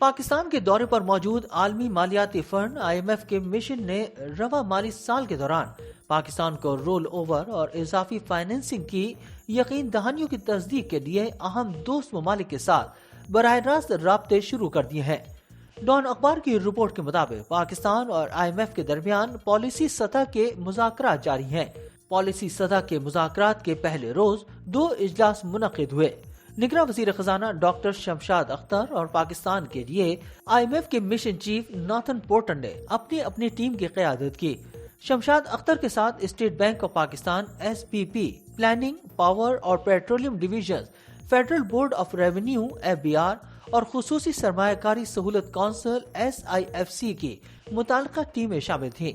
پاکستان کے دورے پر موجود عالمی مالیاتی فنڈ IMF کے مشن نے رواں مالی سال کے دوران پاکستان کو رول اوور اور اضافی فائنینسنگ کی یقین دہانیوں کی تصدیق کے لیے اہم دوست ممالک کے ساتھ براہ راست رابطے شروع کر دیے ہیں۔ ڈان اخبار کی رپورٹ کے مطابق پاکستان اور IMF کے درمیان پالیسی سطح کے مذاکرات جاری ہیں۔ پالیسی سطح کے مذاکرات کے پہلے روز 2 اجلاس منعقد ہوئے۔ نگراں وزیر خزانہ ڈاکٹر شمشاد اختر اور پاکستان کے لیے IMF کے مشن چیف ناتھن پورٹن نے اپنی ٹیم کی قیادت کی۔ شمشاد اختر کے ساتھ state bank of Pakistan SPP، planning, power اور petroleum division, federal board of revenue FBR اور خصوصی سرمایہ کاری سہولت کونسل SIFC کی متعلقہ ٹیمیں شامل تھیں۔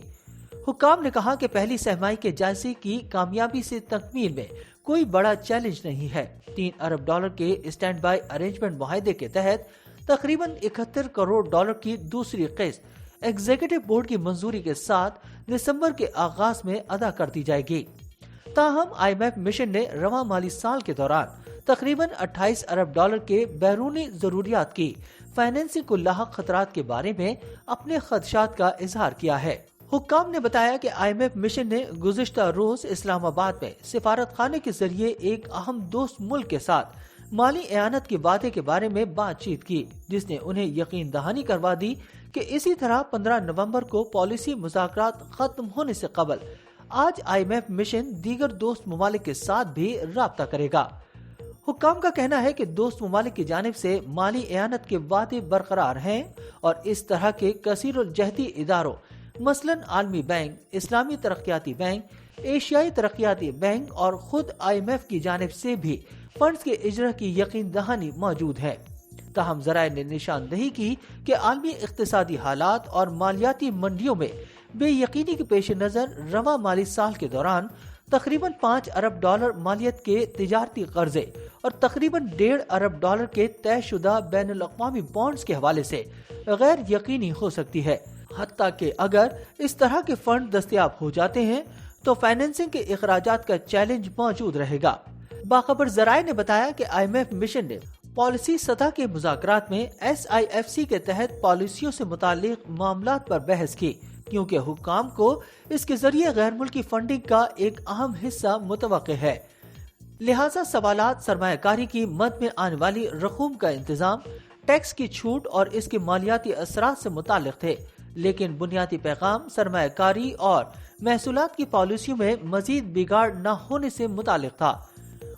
حکام نے کہا کہ پہلی سہمائی کے جائزے کی کامیابی سے تکمیل میں کوئی بڑا چیلنج نہیں ہے۔ $3 ارب کے اسٹینڈ بائی ارینجمنٹ معاہدے کے تحت تقریباً $71 کروڑ کی دوسری قسط ایگزیکٹو بورڈ کی منظوری کے ساتھ دسمبر کے آغاز میں ادا کر دی جائے گی۔ تاہم IMF مشن نے رواں مالی سال کے دوران تقریباً $28 ارب کے بیرونی ضروریات کی فائنینسنگ کو لاحق خطرات کے بارے میں اپنے خدشات کا اظہار کیا ہے۔ حکام نے بتایا کہ IMF مشن نے گزشتہ روز اسلام آباد میں سفارت خانے کے ذریعے ایک اہم دوست ملک کے ساتھ مالی اعانت کے وعدے کے بارے میں بات چیت کی، جس نے انہیں یقین دہانی کروا دی کہ اسی طرح 15 نومبر کو پالیسی مذاکرات ختم ہونے سے قبل آج IMF مشن دیگر دوست ممالک کے ساتھ بھی رابطہ کرے گا۔ حکام کا کہنا ہے کہ دوست ممالک کی جانب سے مالی اعانت کے وعدے برقرار ہیں اور اس طرح کے کثیر الجہتی اداروں مثلاً عالمی بینک، اسلامی ترقیاتی بینک، ایشیائی ترقیاتی بینک اور خود IMF کی جانب سے بھی فنڈز کے اجرا کی یقین دہانی موجود ہے۔ تاہم ذرائع نے نشاندہی کی کہ عالمی اقتصادی حالات اور مالیاتی منڈیوں میں بے یقینی کے پیش نظر رواں مالی سال کے دوران تقریباً $5 ارب مالیت کے تجارتی قرضے اور تقریباً $1.5 ارب کے طے شدہ بین الاقوامی بانڈز کے حوالے سے غیر یقینی ہو سکتی ہے، حتیٰ کہ اگر اس طرح کے فنڈ دستیاب ہو جاتے ہیں تو فائنینسنگ کے اخراجات کا چیلنج موجود رہے گا۔ باخبر ذرائع نے بتایا کہ IMF مشن نے پالیسی سطح کے مذاکرات میں SIFC کے تحت پالیسیوں سے متعلق معاملات پر بحث کی، کیونکہ حکام کو اس کے ذریعے غیر ملکی فنڈنگ کا ایک اہم حصہ متوقع ہے۔ لہٰذا سوالات سرمایہ کاری کی مد میں آنے والی رقوم کا انتظام، ٹیکس کی چھوٹ اور اس کے مالیاتی اثرات سے متعلق تھے، لیکن بنیادی پیغام سرمایہ کاری اور محصولات کی پالیسیوں میں مزید بگاڑ نہ ہونے سے متعلق تھا۔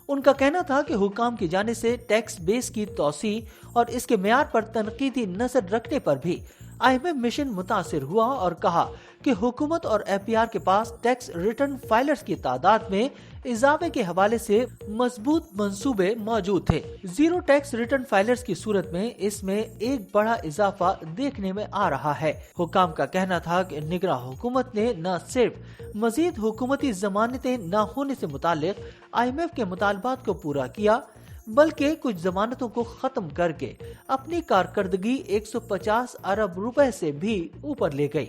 ان کا کہنا تھا کہ حکام کی جانب سے ٹیکس بیس کی توسیع اور اس کے معیار پر تنقیدی نظر رکھنے پر بھی IMF مشن متاثر ہوا اور کہا کہ حکومت اور FBR کے پاس ٹیکس ریٹرن فائلرز کی تعداد میں اضافے کے حوالے سے مضبوط منصوبے موجود تھے۔ زیرو ٹیکس ریٹرن فائلرز کی صورت میں اس میں ایک بڑا اضافہ دیکھنے میں آ رہا ہے۔ حکام کا کہنا تھا کہ نگراں حکومت نے نہ صرف مزید حکومتی ضمانتیں نہ ہونے سے متعلق IMF کے مطالبات کو پورا کیا، بلکہ کچھ ضمانتوں کو ختم کر کے اپنی کارکردگی $150 ارب سے بھی اوپر لے گئی۔